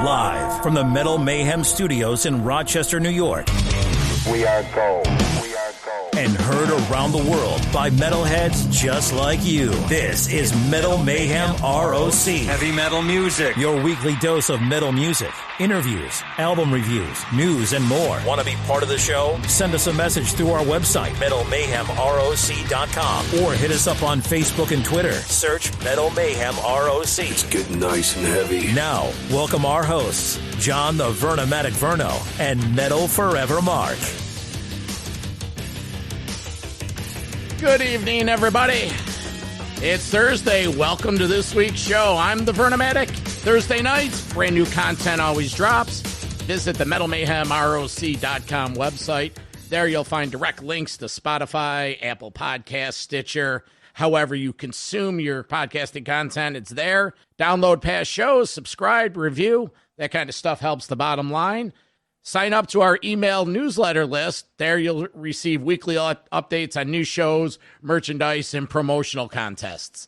Live from the Metal Mayhem Studios in Rochester, New York. We are gold. And heard around the world by metalheads just like you. This is Metal Mayhem ROC. Heavy metal music. Your weekly dose of metal music, interviews, album reviews, news, and more. Want to be part of the show? Send us a message through our website, metalmayhemroc.com, or hit us up on Facebook and Twitter. Search Metal Mayhem ROC. It's getting nice and heavy. Now, welcome our hosts, John the Vernomatic Verno and Metal Forever Mark. Good evening, everybody. It's Thursday. Welcome to this week's show. I'm the Vernomatic. Thursday nights, brand new content always drops. Visit the metalmayhemroc.com website. There you'll find direct links to Spotify, Apple Podcasts, Stitcher, however you consume your podcasting content. It's there. Download past shows, subscribe, review. That kind of stuff helps the bottom line. Sign up to our email newsletter list. There you'll receive weekly updates on new shows, merchandise, and promotional contests.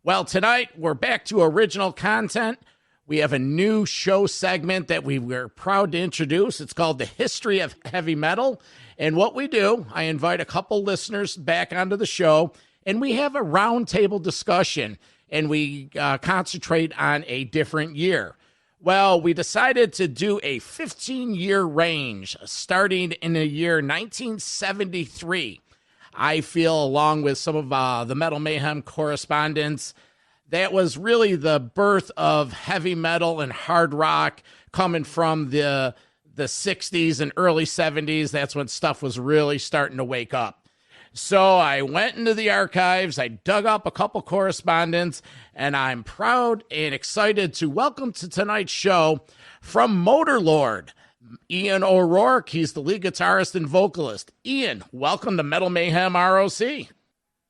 Well, tonight we're back to original content. We have a new show segment that we were proud to introduce. It's called The History of Heavy Metal. And what we do, I invite a couple listeners back onto the show, and we have a roundtable discussion, and we concentrate on a different year. Well, we decided to do a 15-year range starting in the year 1973. I feel, along with some of the Metal Mayhem correspondents, that was really the birth of heavy metal and hard rock coming from the 60s and early 70s. That's when stuff was really starting to wake up. So I went into the archives, I dug up a couple correspondents, and I'm proud and excited to welcome to tonight's show from MOTORLORD, Ian O'Rourke. He's the lead guitarist and vocalist. Ian, welcome to Metal Mayhem ROC.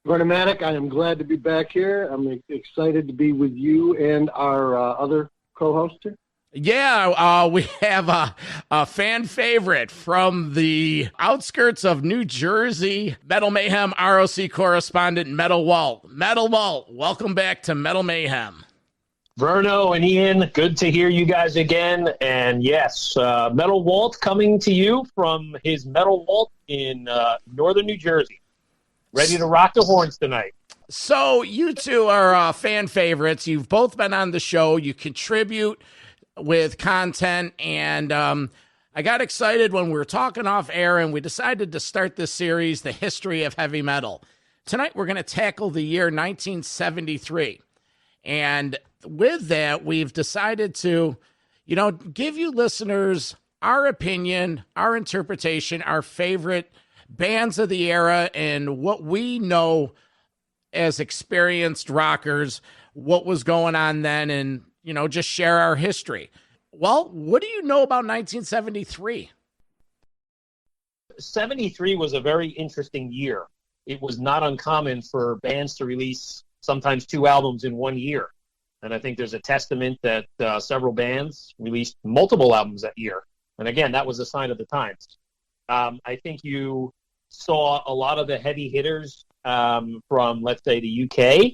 Vernomatic, I am glad to be back here. I'm excited to be with you and our other co-host here. Yeah, we have a fan favorite from the outskirts of New Jersey, Metal Mayhem ROC correspondent, Metal Walt. Metal Walt, welcome back to Metal Mayhem. Verno and Ian, good to hear you guys again. And yes, Metal Walt coming to you from his Metal Walt in northern New Jersey. Ready to rock the horns tonight. So you two are fan favorites. You've both been on the show. You contribute with content, and I got excited when we were talking off air, and we decided to start this series, The History of Heavy Metal. Tonight, we're going to tackle the year 1973, and with that, we've decided to, give you listeners our opinion, our interpretation, our favorite bands of the era, and what we know as experienced rockers, what was going on then, and just share our history. Well, what do you know about 1973? 73 was a very interesting year. It was not uncommon for bands to release sometimes 2 albums in 1 year. And I think there's a testament that several bands released multiple albums that year. And again, that was a sign of the times. I think you saw a lot of the heavy hitters from, let's say, the UK,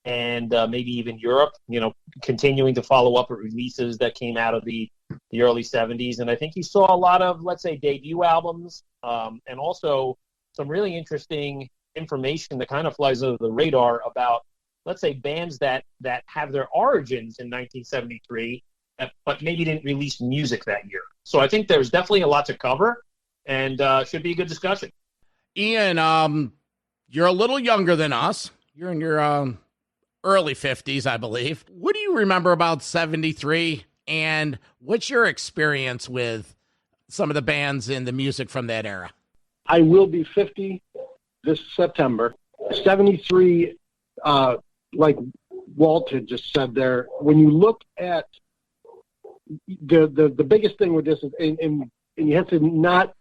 and maybe even Europe, continuing to follow up with releases that came out of the early 70s. And I think you saw a lot of, let's say, debut albums, and also some really interesting information that kind of flies under the radar about, let's say, bands that have their origins in 1973, but maybe didn't release music that year. So I think there's definitely a lot to cover, and should be a good discussion. Ian, you're a little younger than us. You're in your early 50s, I believe. What do you remember about 73, and what's your experience with some of the bands and the music from that era? I will be 50 this September. 73, like Walt had just said there, when you look at the biggest thing with this is, and you have to not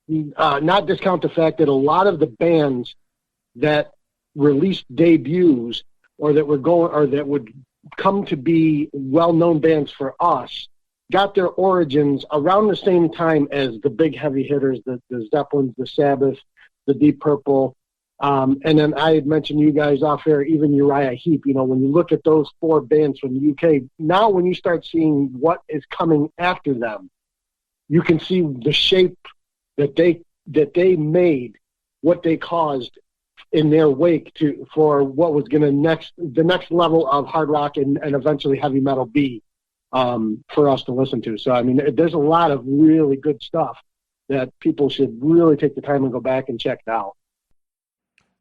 discount the fact that a lot of the bands that released debuts or that would come to be well-known bands for us got their origins around the same time as the big heavy hitters, the Zeppelins, the Sabbath, the Deep Purple, And then I had mentioned you guys off air, even Uriah Heep. You know, when you look at those 4 bands from the UK, now when you start seeing what is coming after them, you can see the shape that they made, what they caused in their wake for what was going to the next level of hard rock and eventually heavy metal be for us to listen to. So I mean, there's a lot of really good stuff that people should really take the time and go back and check it out.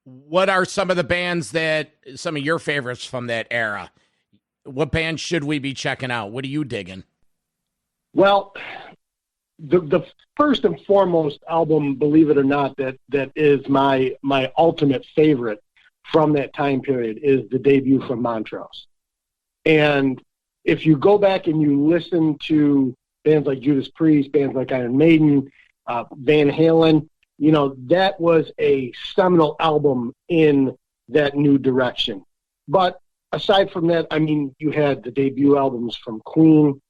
What are some of the bands some of your favorites from that era? What bands should we be checking out? What are you digging? Well, the first and foremost album, believe it or not, that is my ultimate favorite from that time period is the debut from Montrose. And if you go back and you listen to bands like Judas Priest, bands like Iron Maiden, Van Halen, you know, that was a seminal album in that new direction. But aside from that, I mean, you had the debut albums from Queen,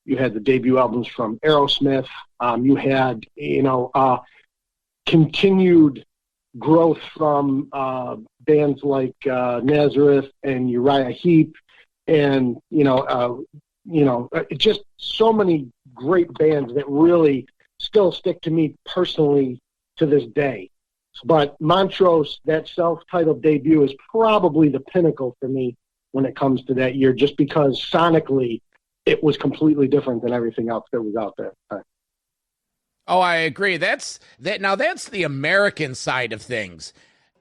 you had the debut albums from Aerosmith, you had, continued growth from bands like Nazareth and Uriah Heep, and, just so many great bands that really still stick to me personally to this day. But Montrose, that self-titled debut, is probably the pinnacle for me when it comes to that year, just because sonically it was completely different than everything else that was out there. Oh, I agree. That's the American side of things.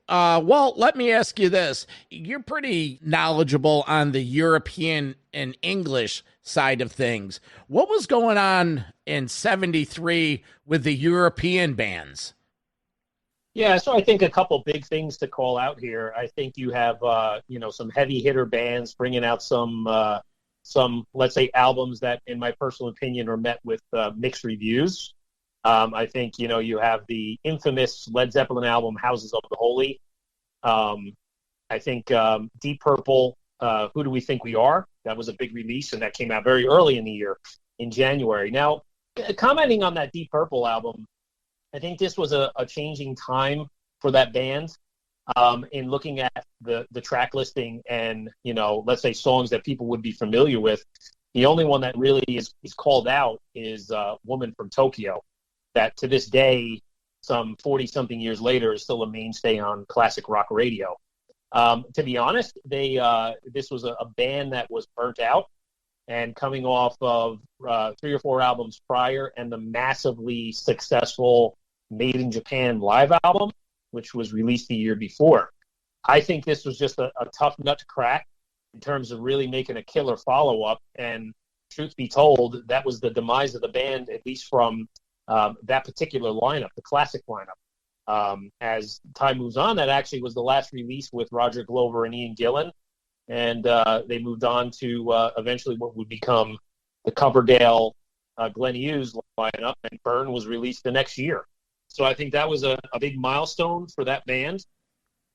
Walt, let me ask you this. You're pretty knowledgeable on the European and English side of things. What was going on in 73 with the European bands? Yeah, so I think a couple big things to call out here. I think you have, some heavy hitter bands bringing out some, let's say, albums that, in my personal opinion, are met with mixed reviews. I think, you have the infamous Led Zeppelin album, Houses of the Holy. I think Deep Purple, Who Do We Think We Are? That was a big release, and that came out very early in the year, in January. Now, commenting on that Deep Purple album, I think this was a changing time for that band in looking at the track listing and, let's say songs that people would be familiar with. The only one that really is called out is Woman from Tokyo, that to this day, some 40-something years later, is still a mainstay on classic rock radio. To be honest, this was a band that was burnt out and coming off of 3 or 4 albums prior and the massively successful Made in Japan live album, which was released the year before. I think this was just a tough nut to crack in terms of really making a killer follow-up. And truth be told, that was the demise of the band, at least from that particular lineup, the classic lineup. As time moves on, that actually was the last release with Roger Glover and Ian Gillan. And they moved on to eventually what would become the Coverdale Glenn Hughes lineup, and Burn was released the next year. So I think that was a big milestone for that band.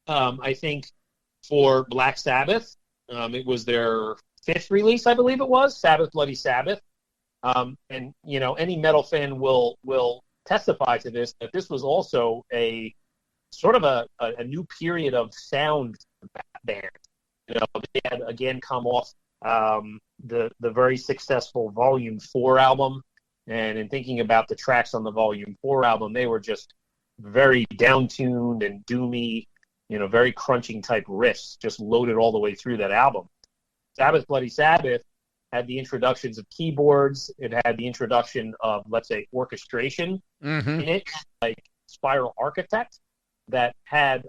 I think for Black Sabbath, it was their 5th release, I believe it was, Sabbath Bloody Sabbath. And, any metal fan will testify to this, that this was also a sort of a new period of sound for that band. They had, again, come off the very successful Volume 4 album. And in thinking about the tracks on the Volume 4 album, they were just very down-tuned and doomy, very crunching type riffs, just loaded all the way through that album. Sabbath Bloody Sabbath had the introductions of keyboards. It had the introduction of, let's say, orchestration in it, like Spiral Architect, that had,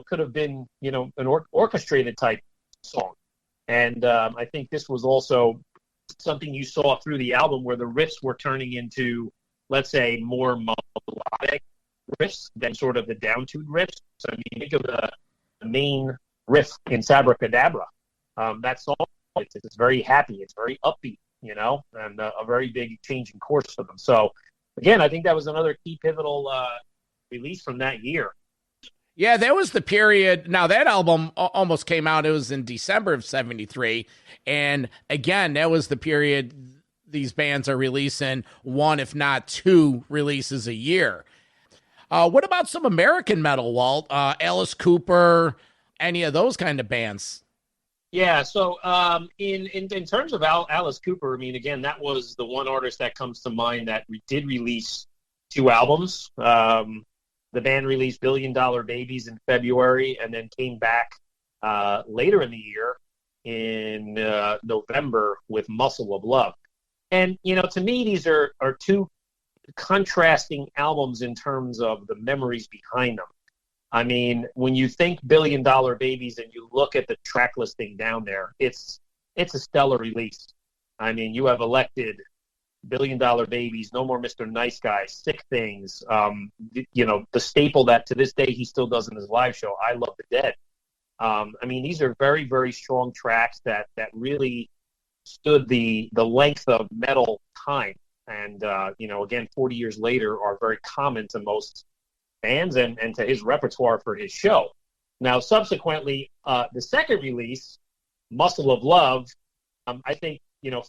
could have been, an orchestrated type song. And I think this was also something you saw through the album where the riffs were turning into, let's say, more melodic riffs than sort of the down-tuned riffs. So I mean, think of the main riff in Sabracadabra. That song, it's very happy, it's very upbeat, and a very big change in course for them. So again, I think that was another key pivotal release from that year. Yeah, that was the period. Now, that album almost came out. It was in December of 73. And again, that was the period these bands are releasing 1, if not 2 releases a year. What about some American metal, Walt? Alice Cooper, any of those kind of bands? Yeah, so in terms of Alice Cooper, I mean, again, that was the one artist that comes to mind that did release 2 albums. The band released Billion Dollar Babies in February and then came back later in the year in November with Muscle of Love. And, to me, these are 2 contrasting albums in terms of the memories behind them. I mean, when you think Billion Dollar Babies and you look at the track listing down there, it's a stellar release. I mean, you have Elected, Billion Dollar Babies, No More Mr. Nice Guy, Sick Things, the staple that to this day he still does in his live show, I Love the Dead. I mean, these are very, very strong tracks that really stood the length of metal time. And, again, 40 years later are very common to most bands and to his repertoire for his show. Now, subsequently, the second release, Muscle of Love, I think,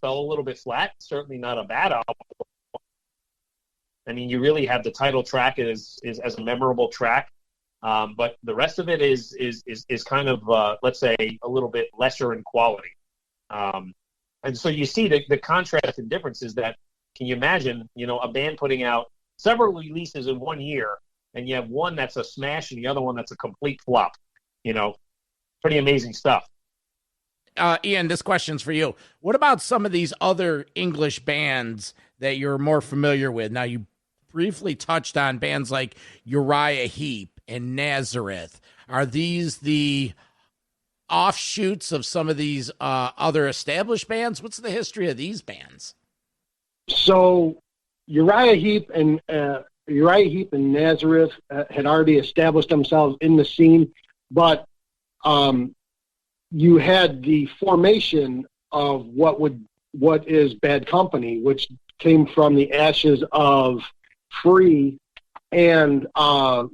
fell a little bit flat. Certainly not a bad album. I mean, you really have the title track is as a memorable track, but the rest of it is kind of, let's say, a little bit lesser in quality. And so you see the contrast and differences that, can you imagine, a band putting out several releases in 1 year, and you have one that's a smash and the other one that's a complete flop. Pretty amazing stuff. Ian, this question's for you. What about some of these other English bands that you're more familiar with? Now, you briefly touched on bands like Uriah Heep and Nazareth. Are these the offshoots of some of these other established bands? What's the history of these bands? So Uriah Heep and Nazareth had already established themselves in the scene, but you had the formation of what is Bad Company, which came from the ashes of Free and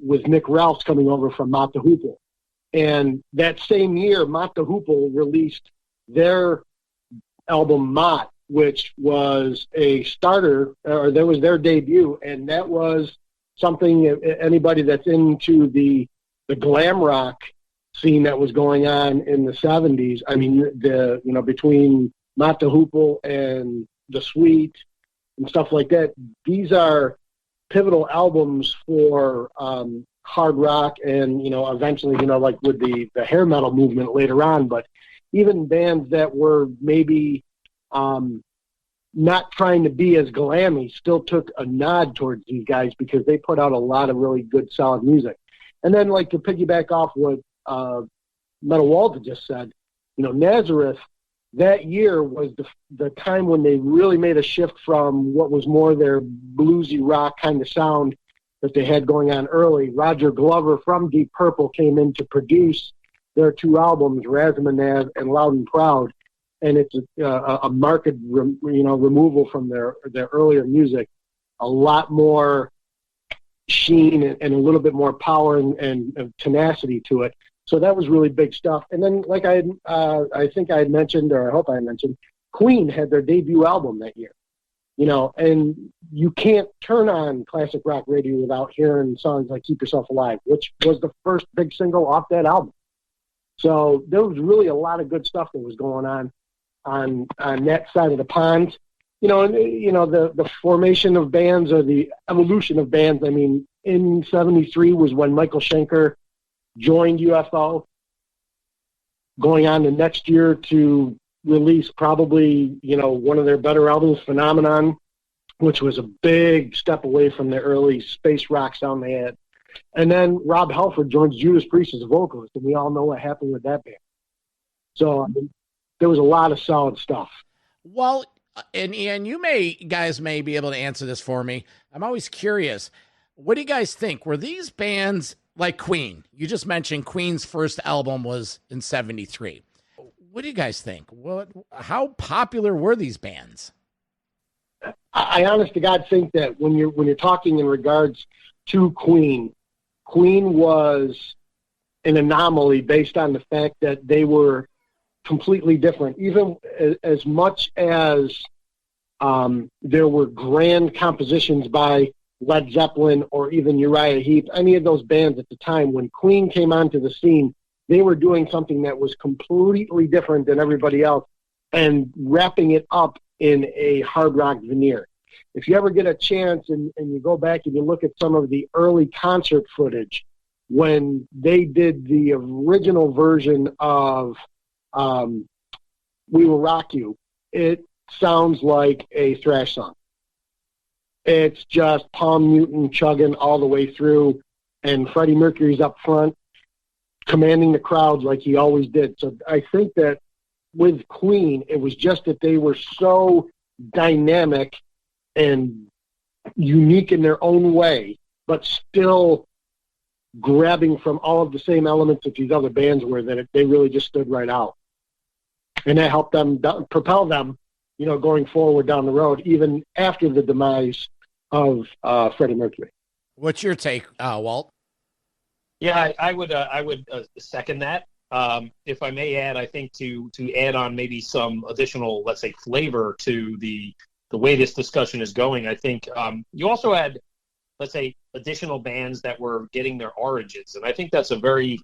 with Nick Ralphs coming over from Mott the Hoople. And that same year, Mott the Hoople released their album Mott, which was a starter, or that was their debut, and that was something, anybody that's into the glam rock scene that was going on in the 70s, I mean, between Mott the Hoople and The Sweet and stuff like that, these are pivotal albums for hard rock and, eventually, like with the hair metal movement later on, but even bands that were maybe not trying to be as glammy still took a nod towards these guys because they put out a lot of really good, solid music. And then, like, to piggyback off what Metal Walt had just said, Nazareth, that year was the time when they really made a shift from what was more their bluesy rock kind of sound that they had going on early. Roger Glover from Deep Purple came in to produce their 2 albums, Razzmanazz and Loud and Proud, and it's a marked removal from their earlier music, a lot more sheen and a little bit more power and tenacity to it. So that was really big stuff. And then, like I think I had mentioned, or I hope I had mentioned, Queen had their debut album that year. And you can't turn on classic rock radio without hearing songs like Keep Yourself Alive, which was the first big single off that album. So there was really a lot of good stuff that was going on that side of the pond. The formation of bands or the evolution of bands. I mean, in 73 was when Michael Schenker joined UFO, going on the next year to release probably, one of their better albums, Phenomenon, which was a big step away from the early space rock sound they had. And then Rob Halford joins Judas Priest as a vocalist, and we all know what happened with that band. So there was a lot of solid stuff. Well, and Ian, you guys may be able to answer this for me. I'm always curious. What do you guys think? Were these bands like Queen? You just mentioned Queen's first album was in 73. What do you guys think? How popular were these bands? I honest to God think that when you're talking in regards to Queen was an anomaly based on the fact that they were completely different. Even as much as there were grand compositions by Led Zeppelin or even Uriah Heep, any of those bands at the time, when Queen came onto the scene, they were doing something that was completely different than everybody else and wrapping it up in a hard rock veneer. If you ever get a chance and you go back and you look at some of the early concert footage, when they did the original version of We Will Rock You, it sounds like a thrash song. It's just Palm Mutant chugging all the way through, and Freddie Mercury's up front, commanding the crowd like he always did. So I think that with Queen, it was just that they were so dynamic and unique in their own way, but still grabbing from all of the same elements that these other bands were, that they really just stood right out. And that helped them propel them, going forward down the road, even after the demise of Freddie Mercury. What's your take, Walt? Yeah, I would second that. If I may add, I think to add on maybe some additional, let's say, flavor to the way this discussion is going, I think you also had, let's say, additional bands that were getting their origins. And I think that's a very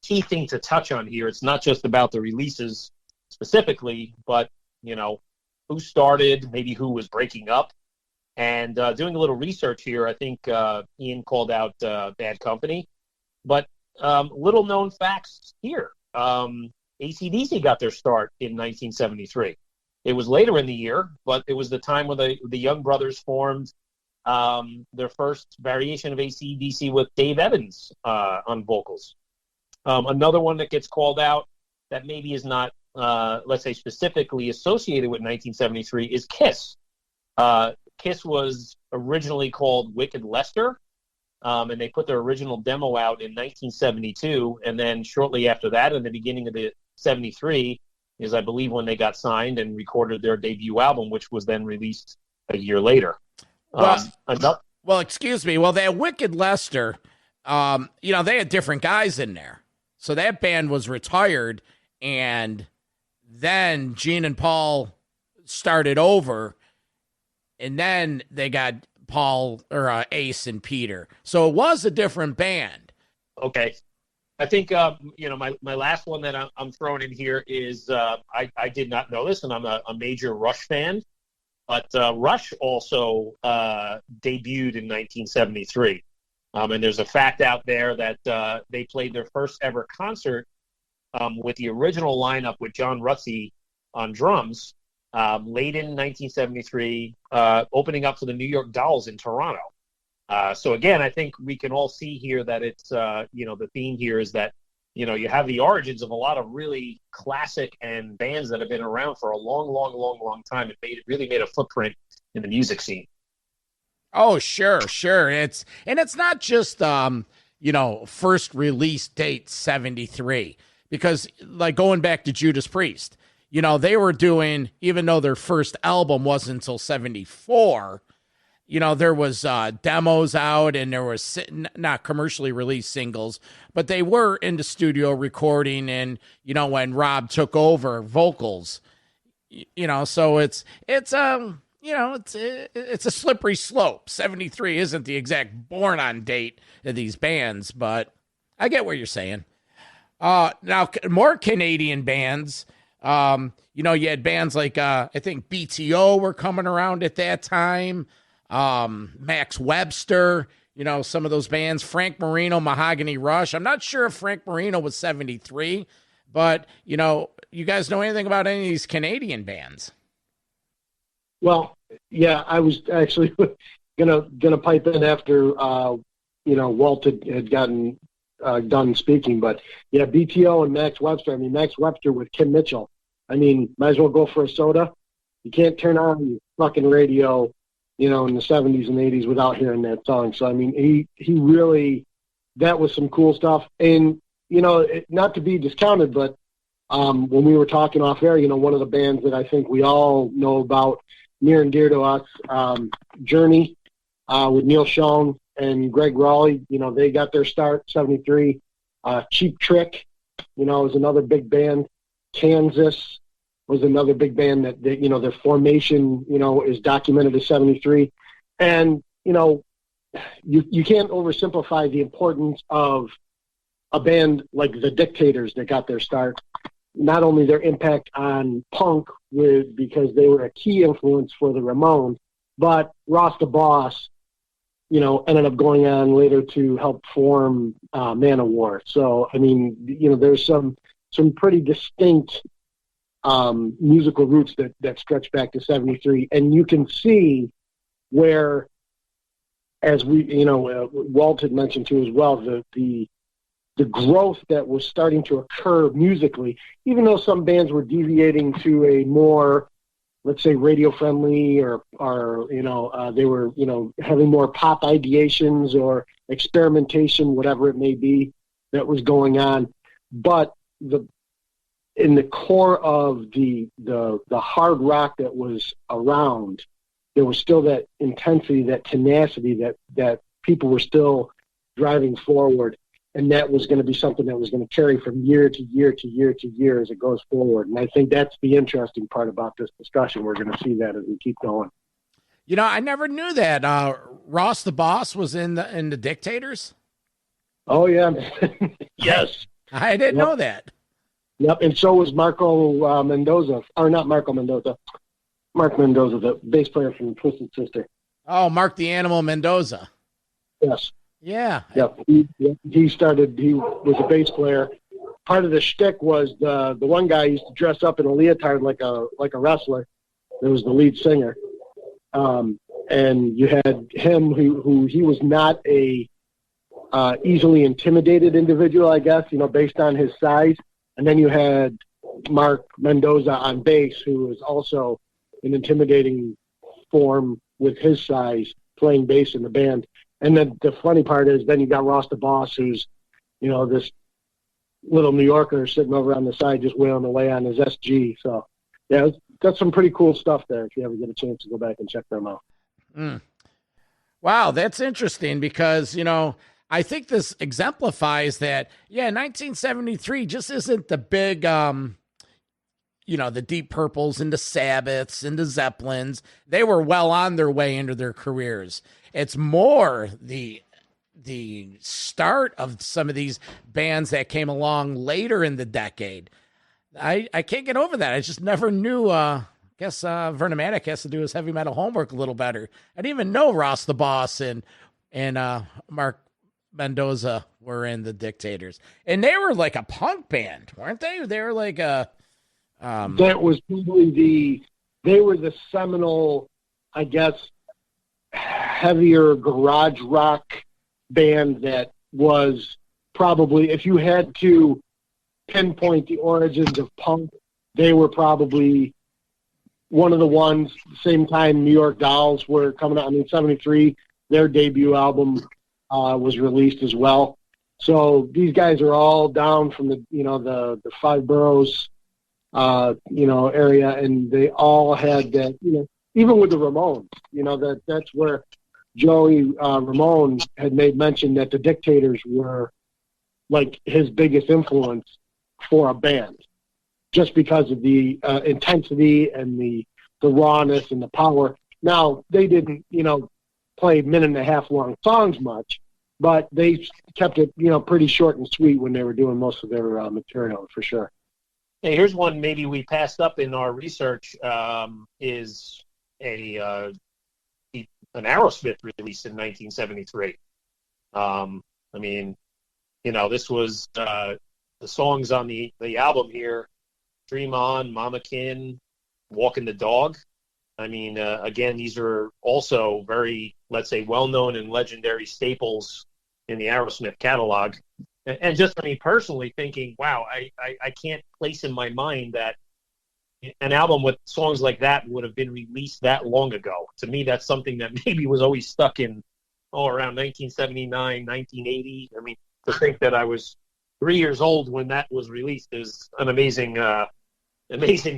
key thing to touch on here. It's not just about the releases specifically, but, who started, maybe who was breaking up. And doing a little research here, I think Ian called out Bad Company. But little known facts here. AC/DC got their start in 1973. It was later in the year, but it was the time when the Young Brothers formed their first variation of AC/DC with Dave Evans on vocals. Another one that gets called out that maybe is not, let's say, specifically associated with 1973 is Kiss. Kiss was originally called Wicked Lester, and they put their original demo out in 1972, and then shortly after that, in the beginning of the 73, is I believe when they got signed and recorded their debut album, which was then released a year later. Well, excuse me. Well, that Wicked Lester, they had different guys in there. So that band was retired, and then Gene and Paul started over, and then they got Paul or Ace and Peter. So it was a different band. Okay. I think, my last one that I'm throwing in here is I did not know this, and I'm a major Rush fan, but Rush also debuted in 1973. And there's a fact out there that they played their first ever concert with the original lineup with John Rutsey on drums late in 1973, opening up for the New York Dolls in Toronto. So again, I think we can all see here that it's, the theme here is that, you have the origins of a lot of really classic and bands that have been around for a long time. It really made a footprint in the music scene. Oh, sure. It's not just, first release date 73, because like going back to Judas Priest, they were doing, even though their first album wasn't until 74, there was demos out, and there was not commercially released singles, but they were in the studio recording, and, when Rob took over vocals, so it's a slippery slope. 73 isn't the exact born on date of these bands, but I get what you're saying. Now, more Canadian bands, you had bands like, I think BTO were coming around at that time. Max Webster, some of those bands, Frank Marino, Mahogany Rush. I'm not sure if Frank Marino was 73, but, you guys know anything about any of these Canadian bands? Well, yeah, I was actually gonna pipe in after Walt had gotten done speaking, but yeah, BTO and Max Webster. I mean, Max Webster with Kim Mitchell. I mean, might as well go for a soda. You can't turn on your fucking radio, in the 70s and 80s without hearing that song. So I mean, he really, that was some cool stuff. And not to be discounted, but when we were talking off air, one of the bands that I think we all know about, near and dear to us, Journey, with Neil Schon and Greg Raleigh, they got their start, 73. Cheap Trick, is another big band. Kansas was another big band that their formation, is documented as 73. And, you can't oversimplify the importance of a band like the Dictators that got their start. Not only their impact on punk because they were a key influence for the Ramones, but Ross the Boss, ended up going on later to help form Manowar. So, I mean, there's some pretty distinct musical roots that stretch back to 73. And you can see where, as Walt had mentioned too as well, the growth that was starting to occur musically, even though some bands were deviating to a more, let's say, radio friendly or they were, having more pop ideations or experimentation, whatever it may be that was going on. But in the core of the hard rock that was around, there was still that intensity, that tenacity that people were still driving forward. And that was going to be something that was going to carry from year to year to year to year as it goes forward. And I think that's the interesting part about this discussion. We're going to see that as we keep going. I never knew that Ross the Boss was in the Dictators. Oh, yeah. Yes. I didn't know that. Yep. And so was Marco Mendoza. Or not Marco Mendoza. Mark Mendoza, the bass player from Twisted Sister. Oh, Mark the Animal Mendoza. Yes. Yeah. Yep. He was a bass player. Part of the shtick was the one guy used to dress up in a leotard like a wrestler. There was the lead singer. And you had him who he was not a easily intimidated individual, I guess, based on his size. And then you had Mark Mendoza on bass, who was also an intimidating form with his size, playing bass in the band. And then the funny part is then you got Ross the Boss, who's, this little New Yorker sitting over on the side just wailing away on his SG. So, yeah, got some pretty cool stuff there if you ever get a chance to go back and check them out. Mm. Wow, that's interesting because, I think this exemplifies that, 1973 just isn't the big, the Deep Purples and the Sabbaths and the Zeppelins. They were well on their way into their careers. It's more the start of some of these bands that came along later in the decade. I can't get over that. I just never knew. I guess Vernomatic has to do his heavy metal homework a little better. I didn't even know Ross the Boss and Mark Mendoza were in the Dictators, and they were like a punk band, weren't they? They were like a. That was probably they were the seminal, I guess, heavier garage rock band that was probably, if you had to pinpoint the origins of punk, they were probably one of the ones. Same time New York Dolls were coming out. 73, their debut album was released as well. So these guys are all down from the five boroughs, area, and they all had that, even with the Ramones, that's where Joey Ramone had made mention that the Dictators were like his biggest influence for a band, just because of the intensity and the rawness and the power. Now, they didn't, play minute-and-a-half long songs much, but they kept it, pretty short and sweet when they were doing most of their material, for sure. Hey, here's one maybe we passed up in our research, is an Aerosmith release in 1973. This was the songs on the album here: Dream On, Mama Kin, Walking the Dog. Again, these are also very, let's say, well-known and legendary staples in the Aerosmith catalog. And just personally thinking, wow, I can't place in my mind that an album with songs like that would have been released that long ago. To me, that's something that maybe was always stuck in around 1979, 1980. To think that I was 3 years old when that was released is an amazing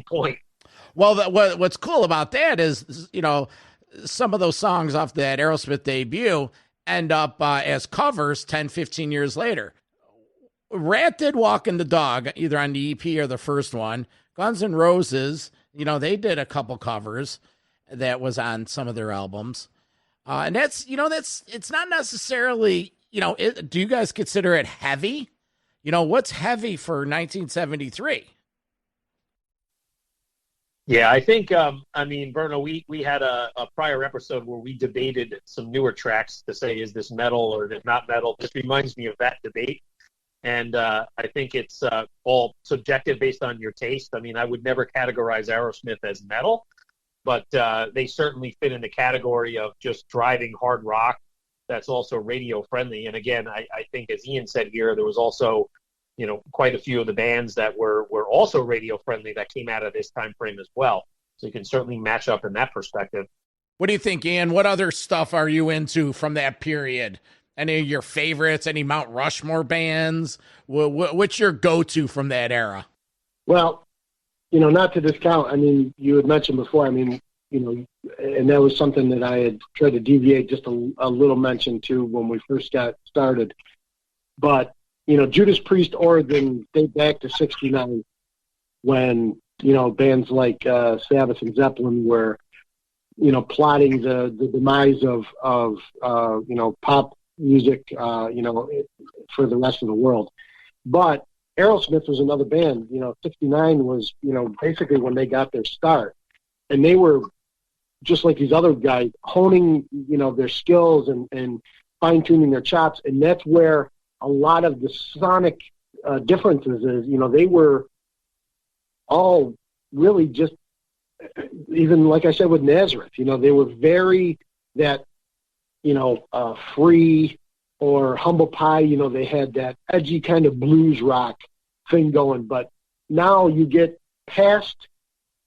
point. Well, what's cool about that is, some of those songs off that Aerosmith debut end up as covers 10, 15 years later. Rat did Walking the Dog, either on the EP or the first one. Guns N' Roses, they did a couple covers that was on some of their albums. And it's not necessarily, do you guys consider it heavy? What's heavy for 1973? Yeah, I think, Berno, we had a prior episode where we debated some newer tracks to say, is this metal or is it not metal? This reminds me of that debate. And I think it's all subjective based on your taste. I mean, I would never categorize Aerosmith as metal, but they certainly fit in the category of just driving hard rock that's also radio friendly. And again, I think, as Ian said here, there was also, quite a few of the bands that were also radio friendly that came out of this time frame as well. So you can certainly match up in that perspective. What do you think, Ian? What other stuff are you into from that period? Any of your favorites? Any Mount Rushmore bands? What's your go-to from that era? Well, not to discount, you had mentioned before, and that was something that I had tried to deviate just a little mention to when we first got started. But, Judas Priest origin date back to 69 when, bands like Sabbath and Zeppelin were, plotting the demise of pop music, for the rest of the world. But Aerosmith was another band. 69 was, basically when they got their start. And they were, just like these other guys, honing, their skills and fine-tuning their chops. And that's where a lot of the sonic differences is. They were all really just, even like I said with Nazareth, they were very that, Free or Humble Pie, they had that edgy kind of blues rock thing going. But now you get past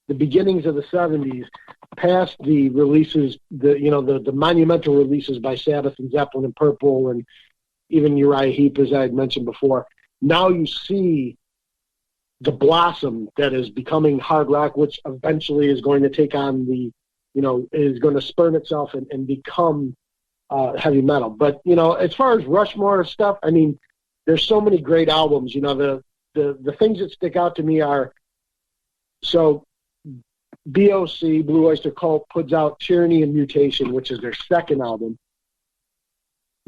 the beginnings of the 70s, past the releases, the monumental releases by Sabbath and Zeppelin and Purple and even Uriah Heep, as I had mentioned before. Now you see the blossom that is becoming hard rock, which eventually is going to take on is going to spurn itself and become heavy metal. But, as far as Rushmore stuff, there's so many great albums. The things that stick out to me are, so BOC, Blue Oyster Cult, puts out Tyranny and Mutation, which is their second album.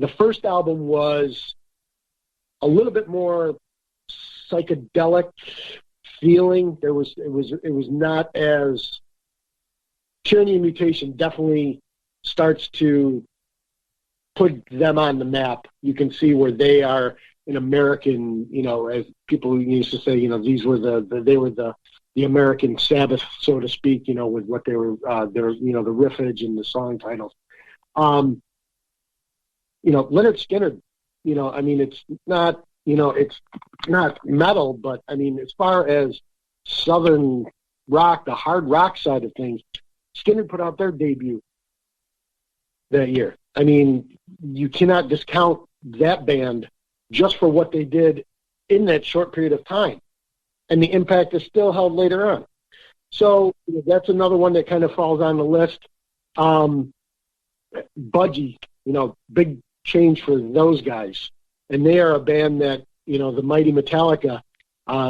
The first album was a little bit more psychedelic feeling. It was not as, Tyranny and Mutation definitely starts to put them on the map. You can see where they are an American, as people used to say, these were they were the American Sabbath, so to speak, with what they were, their, the riffage and the song titles. Leonard Skinner, it's not, it's not metal, but as far as Southern rock, the hard rock side of things, Skinner put out their debut that year. You cannot discount that band just for what they did in that short period of time. And the impact is still held later on. So that's another one that kind of falls on the list. Budgie, big change for those guys. And they are a band that, the mighty Metallica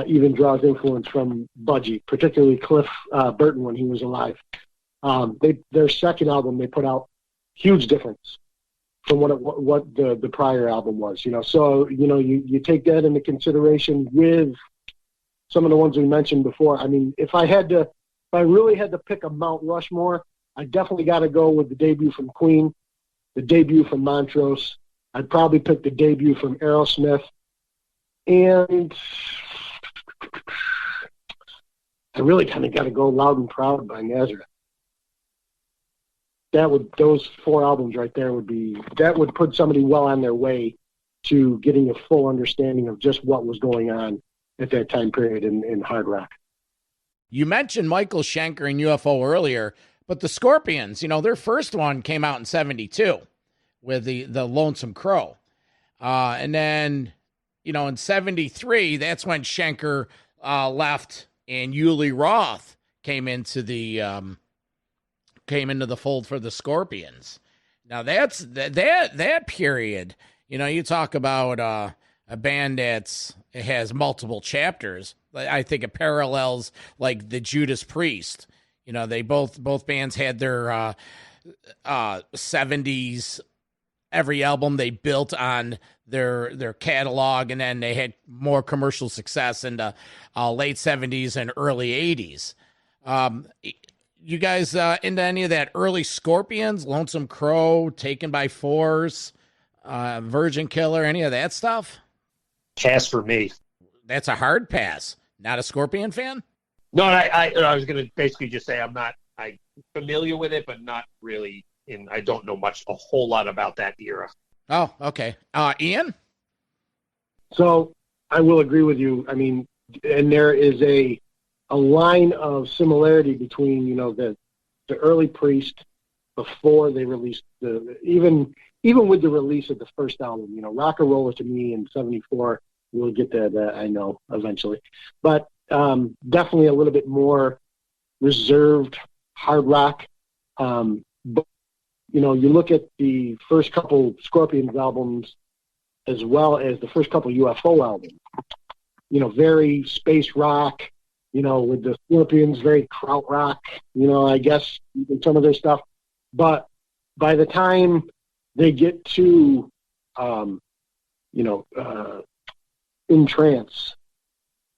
even draws influence from Budgie, particularly Cliff Burton when he was alive. Their second album they put out, huge difference from what the prior album was. So you take that into consideration with some of the ones we mentioned before. If I really had to pick a Mount Rushmore, I definitely got to go with the debut from Queen, the debut from Montrose. I'd probably pick the debut from Aerosmith, and I really kind of got to go Loud and Proud by Nazareth. Those four albums right there would put somebody well on their way to getting a full understanding of just what was going on at that time period in hard rock. You mentioned Michael Schenker and UFO earlier, but the Scorpions, their first one came out in 72 with the Lonesome Crow. And then, in 73, that's when Schenker left and Uli Roth came into the fold for the Scorpions. Now that's that period. You talk about a band it has multiple chapters. I think it parallels like the Judas Priest. They both bands had their 70s. Every album they built on their catalog, and then they had more commercial success in the late 70s and early 80s. You guys into any of that early Scorpions, Lonesome Crow, Taken by Force, Virgin Killer, any of that stuff? Pass for me. That's a hard pass. Not a Scorpion fan? No, I was going to basically just say I'm familiar with it, but not really. I don't know a whole lot about that era. Oh, okay. Ian? So I will agree with you. I mean, and there is a line of similarity between, the early Priest before they released even with the release of the first album, Rock and Roller to me in 74, we'll get to that, I know, eventually. But definitely a little bit more reserved hard rock. But, you look at the first couple Scorpions albums as well as the first couple UFO albums, very space rock, with the Scorpions, very krautrock, I guess, in some of their stuff. But by the time they get to, In Trance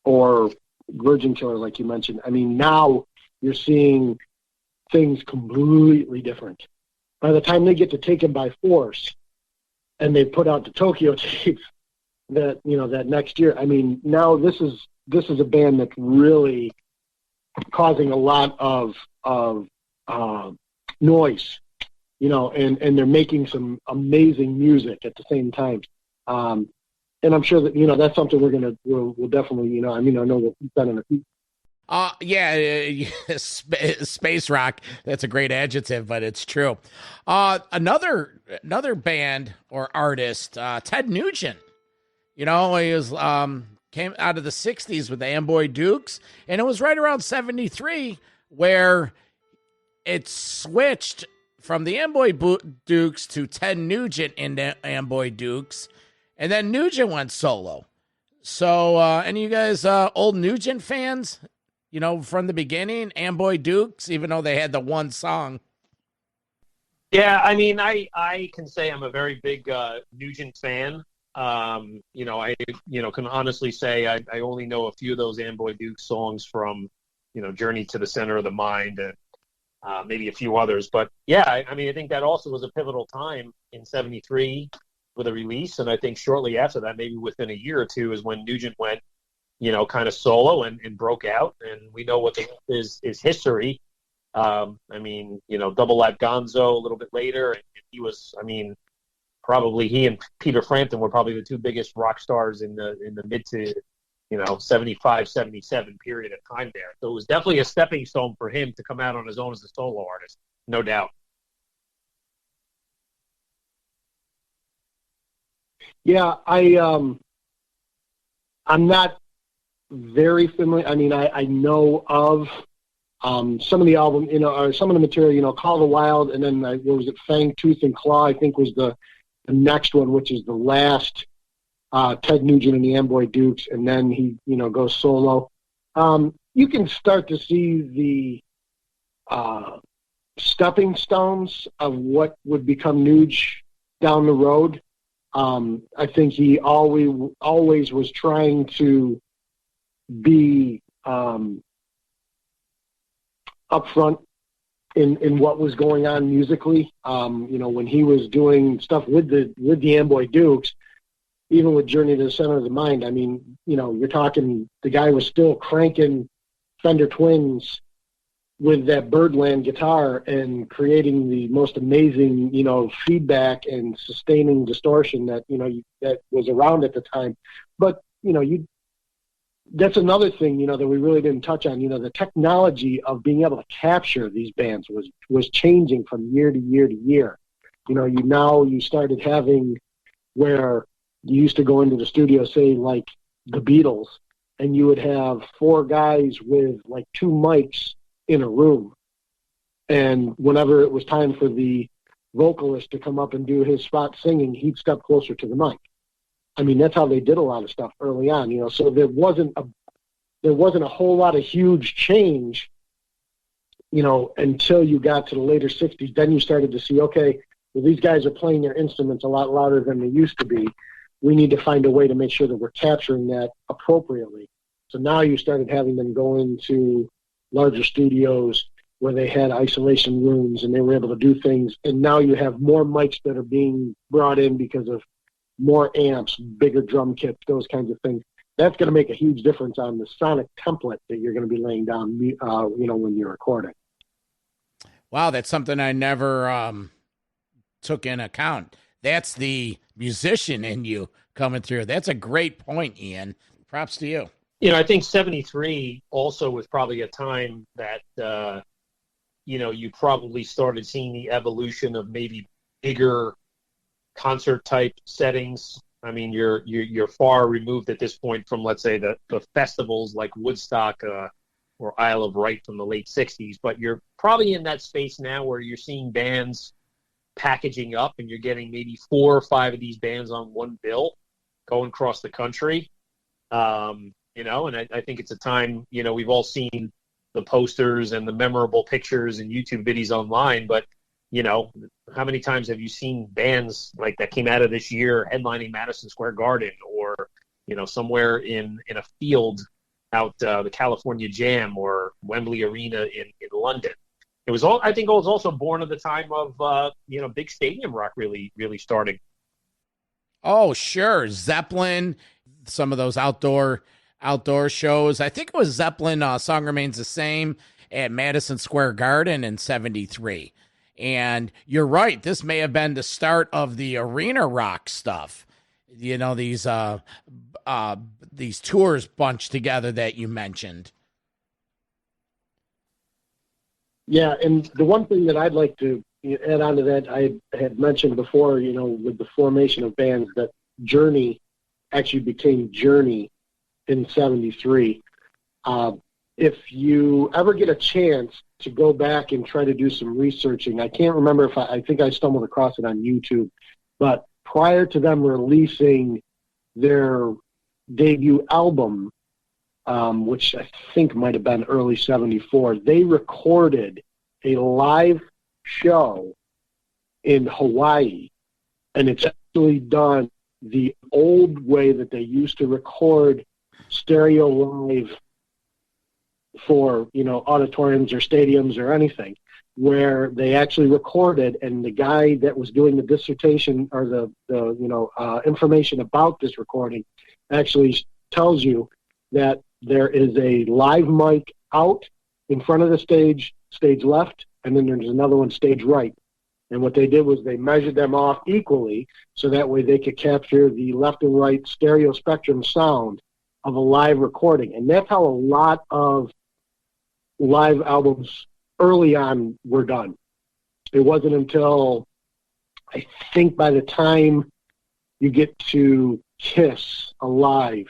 or Virgin Killer, like you mentioned, I mean, now you're seeing things completely different. By the time they get to Taken by Force and they put out the Tokyo tape that next year, I mean, now this is a band that's really causing a lot of noise, and they're making some amazing music at the same time. And I'm sure that, that's something we'll definitely, I know we'll keep that in the future. Space rock. That's a great adjective, but it's true. Another band or artist, Ted Nugent. He was came out of the 60s with the Amboy Dukes, and it was right around 73 where it switched from the Amboy Dukes to Ted Nugent in the Amboy Dukes, and then Nugent went solo. So, any of you guys old Nugent fans? From the beginning, Amboy Dukes, even though they had the one song. Yeah, I mean, I can say I'm a very big Nugent fan. I can honestly say I only know a few of those Amboy Dukes songs from, Journey to the Center of the Mind and maybe a few others. But yeah, I mean, I think that also was a pivotal time in 73 with a release. And I think shortly after that, maybe within a year or two, is when Nugent went, kind of solo and broke out. And we know what is history. I mean, Double Lap Gonzo a little bit later. And he was, I mean, probably he and Peter Frampton were probably the two biggest rock stars in the mid to, 75, 77 period of time there. So it was definitely a stepping stone for him to come out on his own as a solo artist, no doubt. Yeah, I'm not very familiar. I mean, I know of some of the album, or some of the material, Call of the Wild, and then what was it, Fang, Tooth, and Claw, I think was the next one, which is the last Ted Nugent and the Amboy Dukes, and then he, goes solo. You can start to see the stepping stones of what would become Nuge down the road. I think he always was trying to be upfront in what was going on musically. When he was doing stuff with the Amboy Dukes, even with Journey to the Center of the Mind, I mean, you're talking, the guy was still cranking Fender Twins with that Birdland guitar and creating the most amazing, feedback and sustaining distortion that, that was around at the time. But, that's another thing, that we really didn't touch on. The technology of being able to capture these bands was changing from year to year to year. You started having where you used to go into the studio, say, like the Beatles, and you would have four guys with like two mics in a room. And whenever it was time for the vocalist to come up and do his spot singing, he'd step closer to the mic. I mean, that's how they did a lot of stuff early on, so there wasn't a whole lot of huge change until you got to the later 60s, then you started to see, okay, well, these guys are playing their instruments a lot louder than they used to be. We need to find a way to make sure that we're capturing that appropriately. So now you started having them go into larger studios where they had isolation rooms and they were able to do things. And now you have more mics that are being brought in because of more amps, bigger drum kits, those kinds of things. That's going to make a huge difference on the sonic template that you're going to be laying down, when you're recording. Wow, that's something I never took in account. That's the musician in you coming through. That's a great point, Ian. Props to you. I think 73 also was probably a time that, you probably started seeing the evolution of maybe bigger concert type settings. I mean, you're far removed at this point from, let's say, the festivals like Woodstock or Isle of Wight from the late 60s, but you're probably in that space now where you're seeing bands packaging up and you're getting maybe 4 or 5 of these bands on one bill going across the country. And I think it's a time, we've all seen the posters and the memorable pictures and YouTube videos online, but how many times have you seen bands like that came out of this year headlining Madison Square Garden or, somewhere in a field out the California Jam or Wembley Arena in London? I think it was also born of the time of, big stadium rock really, really starting. Oh, sure. Zeppelin, some of those outdoor shows. I think it was Zeppelin, Song Remains the Same at Madison Square Garden in 73. And you're right. This may have been the start of the arena rock stuff. These tours bunched together that you mentioned. Yeah, and the one thing that I'd like to add on to that, I had mentioned before, with the formation of bands, that Journey actually became Journey in 73. If you ever get a chance to go back and try to do some researching, I can't remember if I think I stumbled across it on YouTube, but prior to them releasing their debut album, which I think might have been early 74, they recorded a live show in Hawaii, and it's actually done the old way that they used to record stereo live for, auditoriums or stadiums or anything, where they actually recorded, and the guy that was doing the dissertation or the information about this recording actually tells you that there is a live mic out in front of the stage left, and then there's another one stage right. And what they did was they measured them off equally so that way they could capture the left and right stereo spectrum sound of a live recording. And that's how a lot of live albums early on were done. It wasn't until, I think, by the time you get to Kiss Alive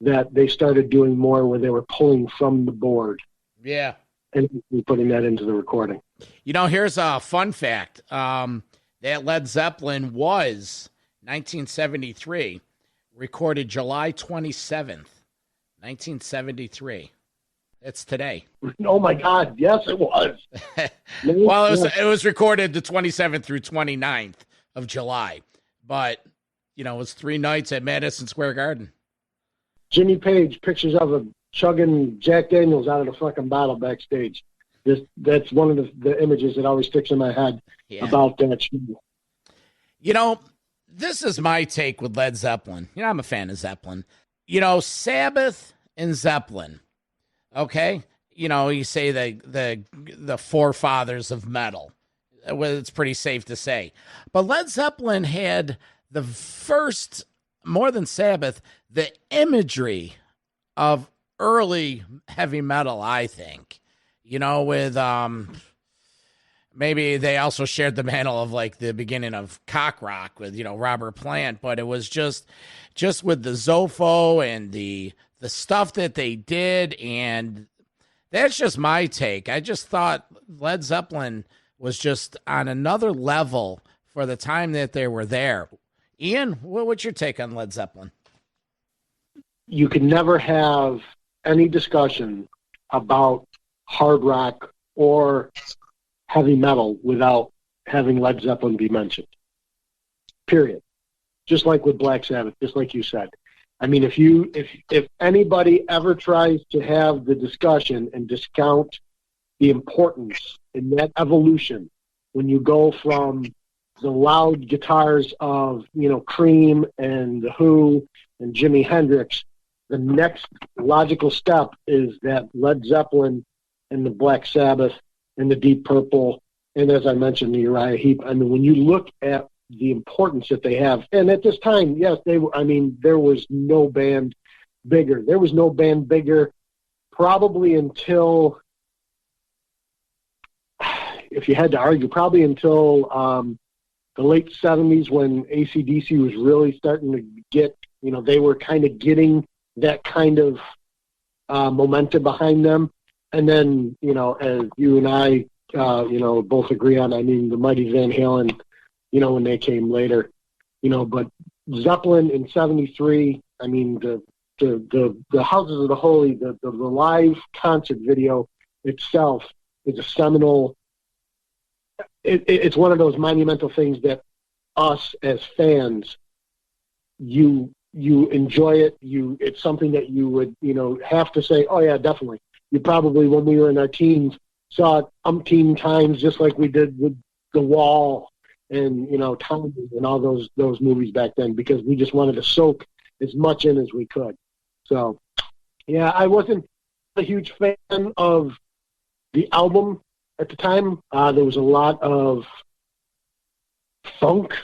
that they started doing more where they were pulling from the board. Yeah. And putting that into the recording. Here's a fun fact. That Led Zeppelin was 1973, recorded July 27th, 1973. It's today. Oh my God. Yes, it was. Well, it was recorded the 27th through 29th of July, but it was 3 nights at Madison Square Garden. Jimmy Page, pictures of him chugging Jack Daniels out of the fucking bottle backstage. That's one of the images that always sticks in my head about that show. This is my take with Led Zeppelin. I'm a fan of Zeppelin. Sabbath and Zeppelin. Okay, you say the forefathers of metal. Well, it's pretty safe to say. But Led Zeppelin had the first, more than Sabbath, the imagery of early heavy metal, I think. With maybe they also shared the mantle of like the beginning of cock rock with, Robert Plant, but it was just with the Zofo and the stuff that they did, and that's just my take. I just thought Led Zeppelin was just on another level for the time that they were there. Ian, what's your take on Led Zeppelin? You can never have any discussion about hard rock or heavy metal without having Led Zeppelin be mentioned. Period. Just like with Black Sabbath, just like you said. I mean, if anybody ever tries to have the discussion and discount the importance in that evolution, when you go from the loud guitars of, Cream and The Who and Jimi Hendrix, the next logical step is that Led Zeppelin and the Black Sabbath and the Deep Purple, and as I mentioned, the Uriah Heep. I mean, when you look at the importance that they have, and at this time, yes, there was no band bigger. There was no band bigger probably until, if you had to argue, probably until the late 70s when AC/DC was really starting to get, they were kind of getting that kind of momentum behind them. And then, as you and I, both agree on, I mean, the Mighty Van Halen, when they came later, but Zeppelin in 73, I mean, the Houses of the Holy, the live concert video itself is a seminal, it's one of those monumental things that us as fans, you enjoy it. It's something that you would, have to say, oh yeah, definitely. You probably, when we were in our teens, saw it umpteen times, just like we did with The Wall and, Tommy and all those movies back then, because we just wanted to soak as much in as we could. So, yeah, I wasn't a huge fan of the album at the time. There was a lot of funk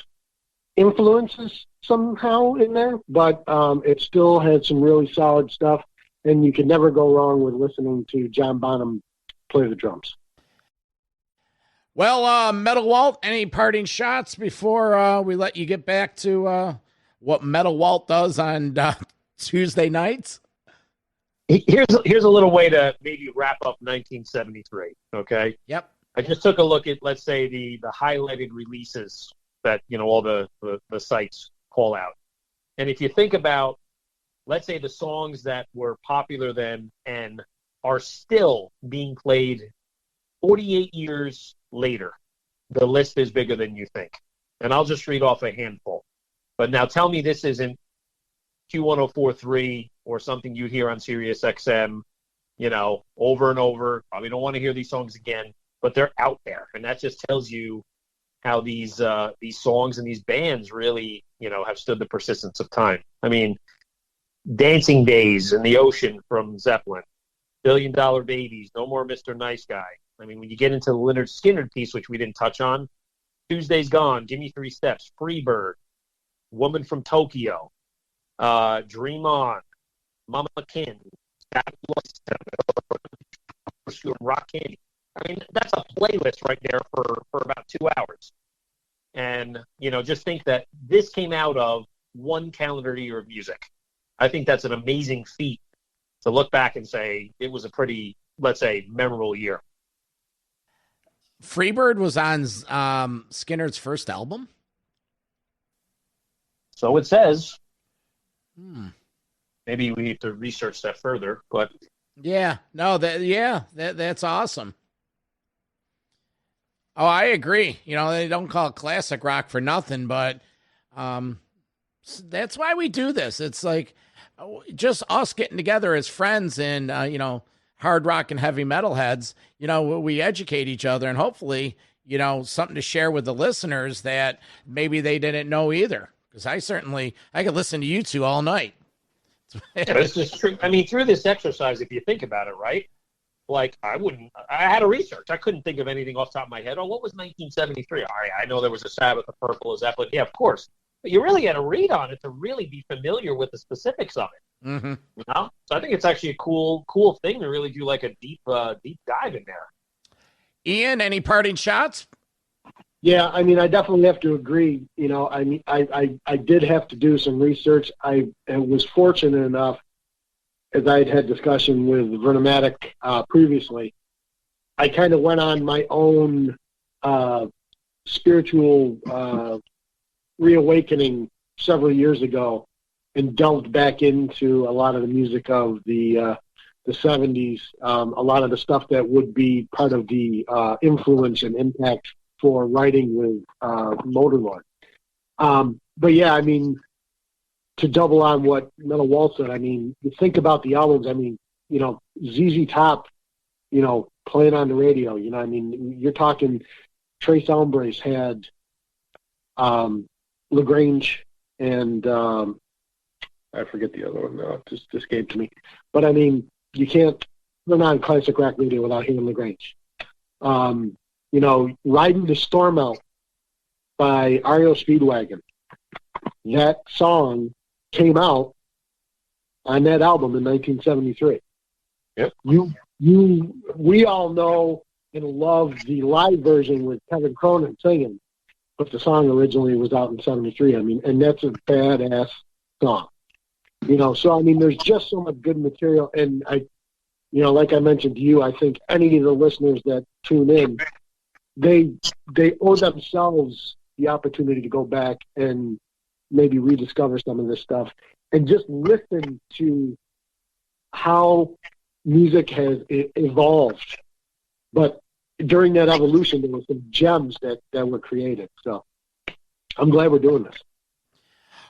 influences somehow in there, but it still had some really solid stuff, and you can never go wrong with listening to John Bonham play the drums. Well, Metal Walt, any parting shots before we let you get back to what Metal Walt does on Tuesday nights? Here's a little way to maybe wrap up 1973, okay? Yep. I just took a look at, let's say, the highlighted releases that, all the sites call out. And if you think about, let's say, the songs that were popular then and are still being played 48 years later, the list is bigger than you think. And I'll just read off a handful. But now tell me this isn't Q1043 or something you hear on Sirius XM, over and over. Probably don't want to hear these songs again, but they're out there. And that just tells you how these songs and these bands really, have stood the persistence of time. I mean, Dancing Days in the Ocean from Zeppelin, $1 Billion Babies, No More Mr. Nice Guy. I mean, when you get into the Lynyrd Skynyrd piece, which we didn't touch on, Tuesday's Gone, Give Me 3 Steps, Freebird, Woman from Tokyo, Dream On, Mama Kin, Rock Candy. I mean, that's a playlist right there for about 2 hours. And, just think that this came out of one calendar year of music. I think that's an amazing feat to look back and say it was a pretty, let's say, memorable year. Freebird was on Skinner's first album? So it says. Maybe we need to research that further, but yeah, no, that's awesome. Oh, I agree. They don't call it classic rock for nothing, but that's why we do this. It's like just us getting together as friends and hard rock and heavy metal heads. We educate each other, and hopefully, something to share with the listeners that maybe they didn't know either. Because I could listen to you two all night. This is true. I mean, through this exercise, if you think about it, right? Like, I had to research. I couldn't think of anything off the top of my head. Oh, what was 1973? All right, I know there was a Sabbath, a Purple, a Zeppelin. Yeah, of course. But you really had to read on it to really be familiar with the specifics of it. Mm-hmm. So I think it's actually a cool thing to really do like a deep dive in there. Ian, any parting shots? Yeah, I mean, I definitely have to agree. I did have to do some research. I was fortunate enough, as I had discussion with Vernomatic previously, I kind of went on my own spiritual reawakening several years ago and delved back into a lot of the music of the the 70s, a lot of the stuff that would be part of the influence and impact for writing with MOTORLORD. But yeah, I mean, to double on what Metal Walt said, I mean, you think about the albums, I mean, you know, ZZ Top, you know, playing on the radio, you know, I mean, you're talking Trace Hombres had LaGrange and I forget the other one now, it just escaped me. But I mean, you can't turn on classic rock radio without hearing LaGrange. You know, Riding the Storm Out by REO Speedwagon. That song came out on that album in 1973. Yep. We all know and love the live version with Kevin Cronin singing, but the song originally was out in 73. I mean, and that's a badass song. You know, so I mean, there's just so much good material, and you know, like I mentioned to you, I think any of the listeners that tune in, they owe themselves the opportunity to go back and maybe rediscover some of this stuff and just listen to how music has evolved. But during that evolution, there were some gems that were created. So I'm glad we're doing this.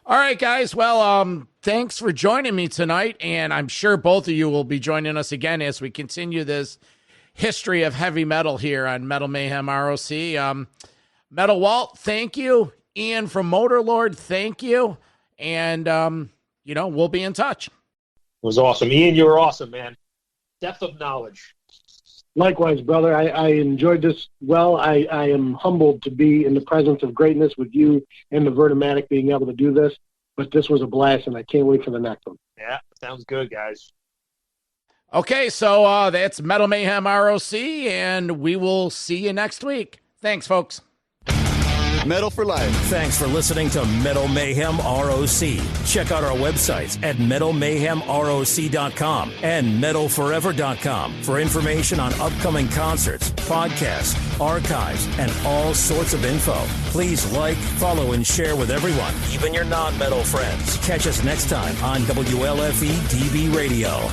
All right, guys. Well, thanks for joining me tonight, and I'm sure both of you will be joining us again as we continue this history of heavy metal here on Metal Mayhem ROC. Metal Walt, thank you. Ian from MOTORLORD, thank you. And, you know, we'll be in touch. It was awesome. Ian, you were awesome, man. Depth of knowledge. Likewise, brother. I enjoyed this. Well, I am humbled to be in the presence of greatness with you and the Vernomatic being able to do this. But this was a blast, and I can't wait for the next one. Yeah, sounds good, guys. Okay, so that's Metal Mayhem ROC, and we will see you next week. Thanks, folks. Metal for life. Thanks for listening to Metal Mayhem ROC. Check out our websites at metalmayhemroc.com and metalforever.com for information on upcoming concerts, podcasts, archives, and all sorts of info. Please like, follow, and share with everyone, even your non-metal friends. Catch us next time on WLFE DB Radio.